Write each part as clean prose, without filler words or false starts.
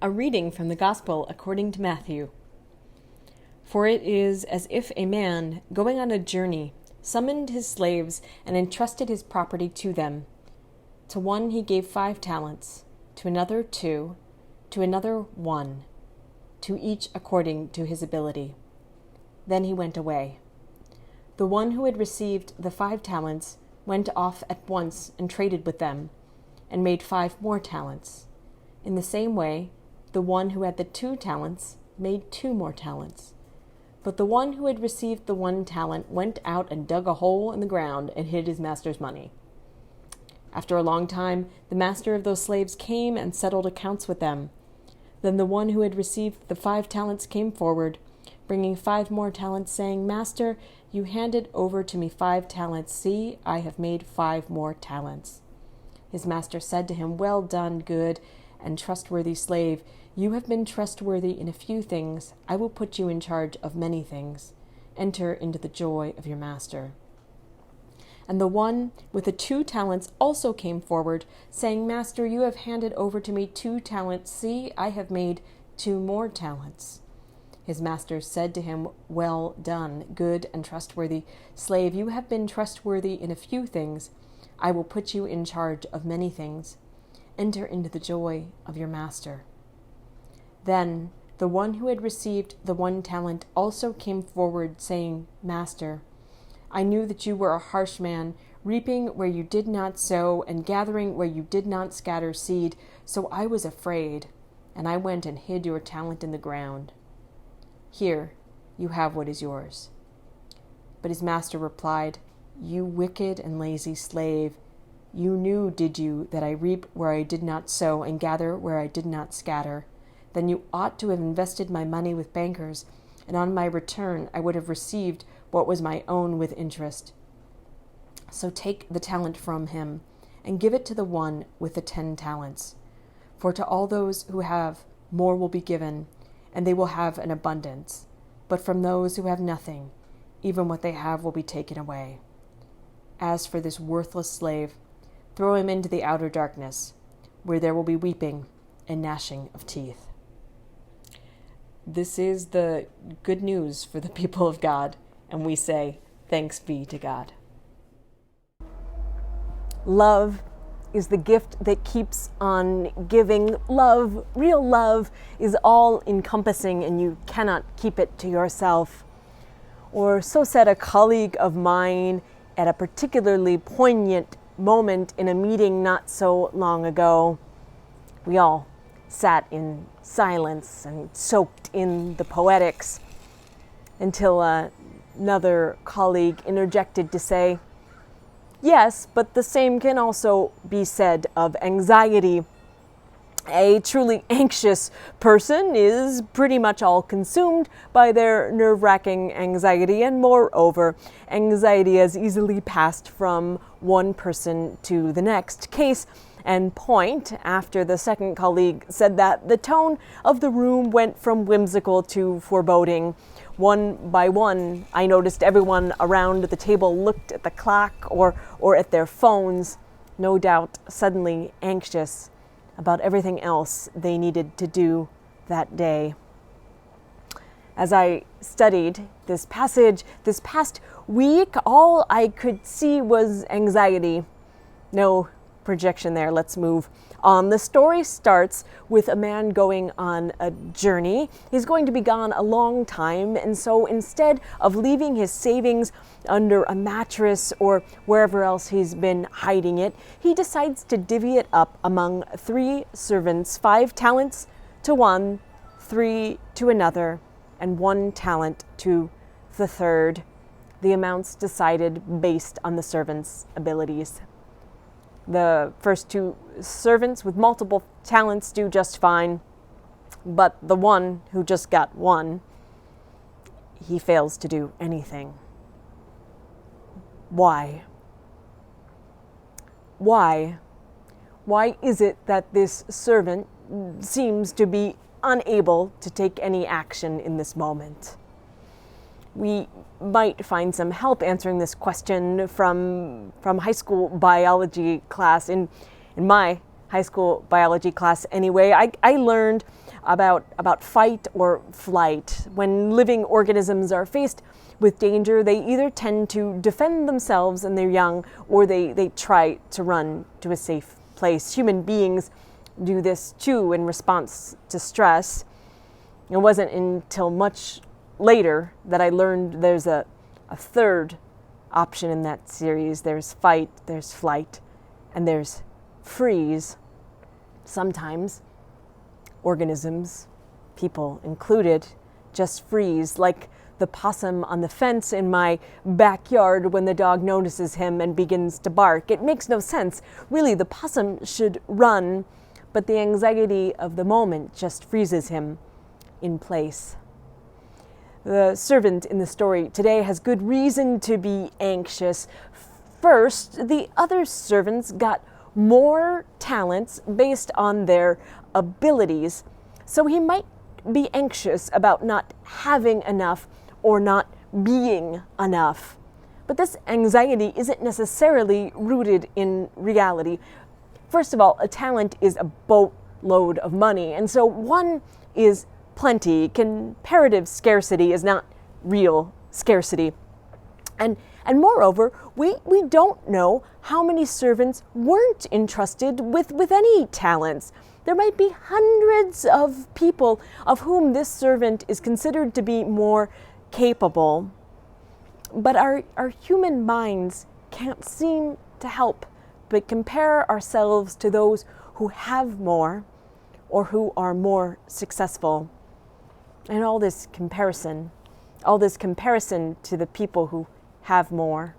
A reading from the Gospel according to Matthew. For it is as if a man, going on a journey, summoned his slaves and entrusted his property to them. To one he gave 5 talents, to another 2, to another 1, to each according to his ability. Then he went away. The one who had received the 5 talents went off at once and traded with them, and made 5 more talents. In the same way, the one who had the 2 talents made 2 more talents. But the one who had received the 1 talent went out and dug a hole in the ground and hid his master's money. After a long time, the master of those slaves came and settled accounts with them. Then the one who had received the 5 talents came forward, bringing 5 more talents, saying, Master, you handed over to me 5 talents. See, I have made 5 more talents. His master said to him, Well done, good and trustworthy slave. You have been trustworthy in a few things. I will put you in charge of many things. Enter into the joy of your master. And the one with the 2 talents also came forward, saying, Master, you have handed over to me 2 talents. See, I have made 2 more talents. His master said to him, Well done, good and trustworthy slave. You have been trustworthy in a few things. I will put you in charge of many things. Enter into the joy of your master. Then the one who had received the 1 talent also came forward, saying, Master, I knew that you were a harsh man, reaping where you did not sow, and gathering where you did not scatter seed. So I was afraid, and I went and hid your talent in the ground. Here, you have what is yours. But his master replied, You wicked and lazy slave, you knew, did you, that I reap where I did not sow and gather where I did not scatter? Then you ought to have invested my money with bankers, and on my return I would have received what was my own with interest. So take the talent from him, and give it to the one with the 10 talents. For to all those who have, more will be given, and they will have an abundance. But from those who have nothing, even what they have will be taken away. As for this worthless slave, throw him into the outer darkness, where there will be weeping and gnashing of teeth. This is the good news for the people of God, and we say, thanks be to God. Love is the gift that keeps on giving. Love, real love, is all-encompassing, and you cannot keep it to yourself. Or so said a colleague of mine at a particularly poignant moment in a meeting not so long ago. We all sat in silence and soaked in the poetics until another colleague interjected to say, Yes, but the same can also be said of anxiety. A truly anxious person is pretty much all consumed by their nerve-wracking anxiety, and moreover, anxiety is easily passed from one person to the next. Case and point, after the second colleague said that, the tone of the room went from whimsical to foreboding. One by one, I noticed everyone around the table looked at the clock or at their phones, no doubt suddenly anxious about everything else they needed to do that day. As I studied this passage this past week, all I could see was anxiety. No projection there, let's move on. The story starts with a man going on a journey. He's going to be gone a long time, and so instead of leaving his savings under a mattress or wherever else he's been hiding it, he decides to divvy it up among 3 servants, 5 talents to one, 3 to another, and 1 talent to the third. The amounts decided based on the servants' abilities. The first 2 servants with multiple talents do just fine, but the one who just got 1, he fails to do anything. Why? Why? Why is it that this servant seems to be unable to take any action in this moment? We might find some help answering this question from high school biology class. In my high school biology class anyway, I learned about fight or flight. When living organisms are faced with danger, they either tend to defend themselves and their young, or they try to run to a safe place. Human beings do this too in response to stress. It wasn't until much later that I learned there's a third option in that series. There's fight, there's flight, and there's freeze. Sometimes organisms, people included, just freeze, like the possum on the fence in my backyard when the dog notices him and begins to bark. It makes no sense. Really, the possum should run, but the anxiety of the moment just freezes him in place. The servant in the story today has good reason to be anxious. First, the other servants got more talents based on their abilities, so he might be anxious about not having enough or not being enough. But this anxiety isn't necessarily rooted in reality. First of all, a talent is a boatload of money, and so one is plenty. Comparative scarcity is not real scarcity. And moreover, we don't know how many servants weren't entrusted with any talents. There might be hundreds of people of whom this servant is considered to be more capable. But our human minds can't seem to help but compare ourselves to those who have more or who are more successful. And all this comparison to the people who have more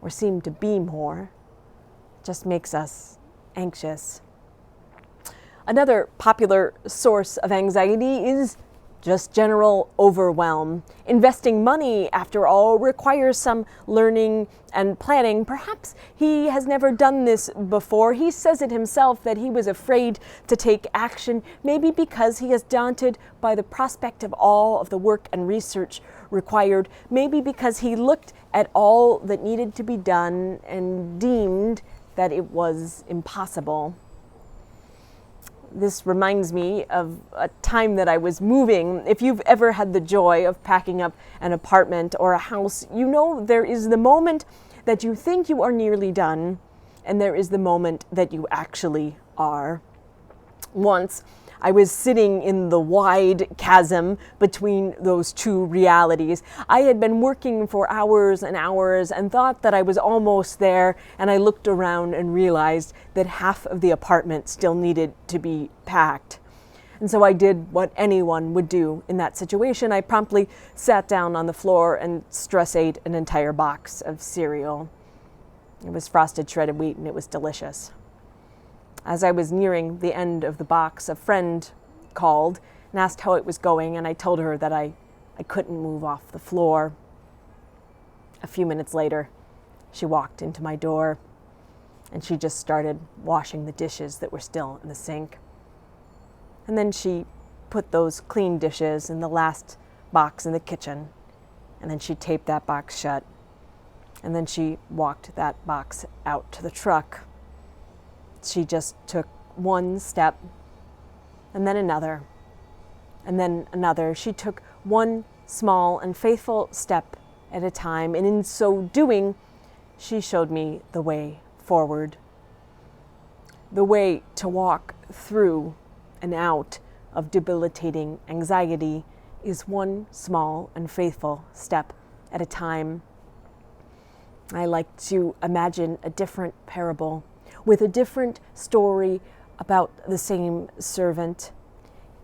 or seem to be more just makes us anxious. Another popular source of anxiety is just general overwhelm. Investing money, after all, requires some learning and planning. Perhaps he has never done this before. He says it himself that he was afraid to take action, maybe because he is daunted by the prospect of all of the work and research required, maybe because he looked at all that needed to be done and deemed that it was impossible. This reminds me of a time that I was moving. If you've ever had the joy of packing up an apartment or a house, you know there is the moment that you think you are nearly done, and there is the moment that you actually are. Once, I was sitting in the wide chasm between those two realities. I had been working for hours and hours and thought that I was almost there, and I looked around and realized that half of the apartment still needed to be packed. And so I did what anyone would do in that situation. I promptly sat down on the floor and stress ate an entire box of cereal. It was frosted shredded wheat, and it was delicious. As I was nearing the end of the box, a friend called and asked how it was going, and I told her that I couldn't move off the floor. A few minutes later, she walked into my door, and she just started washing the dishes that were still in the sink. And then she put those clean dishes in the last box in the kitchen, and then she taped that box shut, and then she walked that box out to the truck. She just took one step, and then another, and then another. She took one small and faithful step at a time, and in so doing, she showed me the way forward. The way to walk through and out of debilitating anxiety is one small and faithful step at a time. I like to imagine a different parable with a different story about the same servant.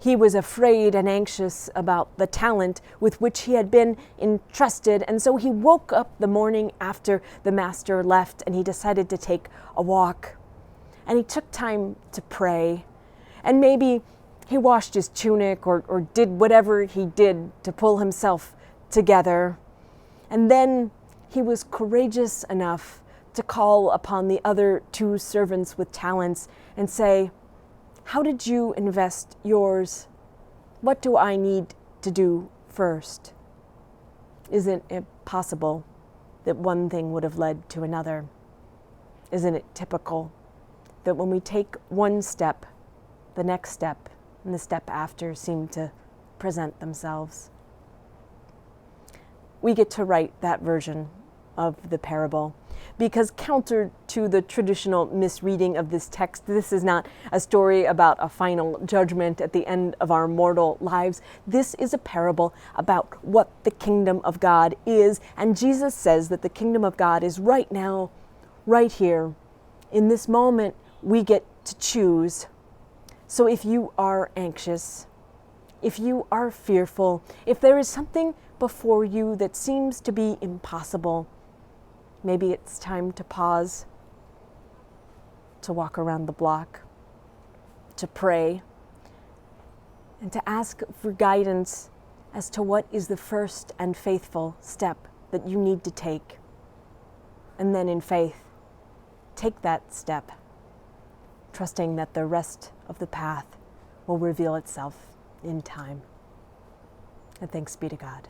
He was afraid and anxious about the talent with which he had been entrusted, and so he woke up the morning after the master left, and he decided to take a walk. And he took time to pray, and maybe he washed his tunic or did whatever he did to pull himself together. And then he was courageous enough to call upon the other two servants with talents and say, "How did you invest yours? What do I need to do first?" Isn't it possible that one thing would have led to another? Isn't it typical that when we take one step, the next step and the step after seem to present themselves. We get to write that version of the parable because, counter to the traditional misreading of this text, this is not a story about a final judgment at the end of our mortal lives. This is a parable about what the kingdom of God is, and Jesus says that the kingdom of God is right now, right here. In this moment, we get to choose. So if you are anxious, if you are fearful, if there is something before you that seems to be impossible, maybe it's time to pause, to walk around the block, to pray, and to ask for guidance as to what is the first and faithful step that you need to take. And then in faith, take that step, trusting that the rest of the path will reveal itself in time. And thanks be to God.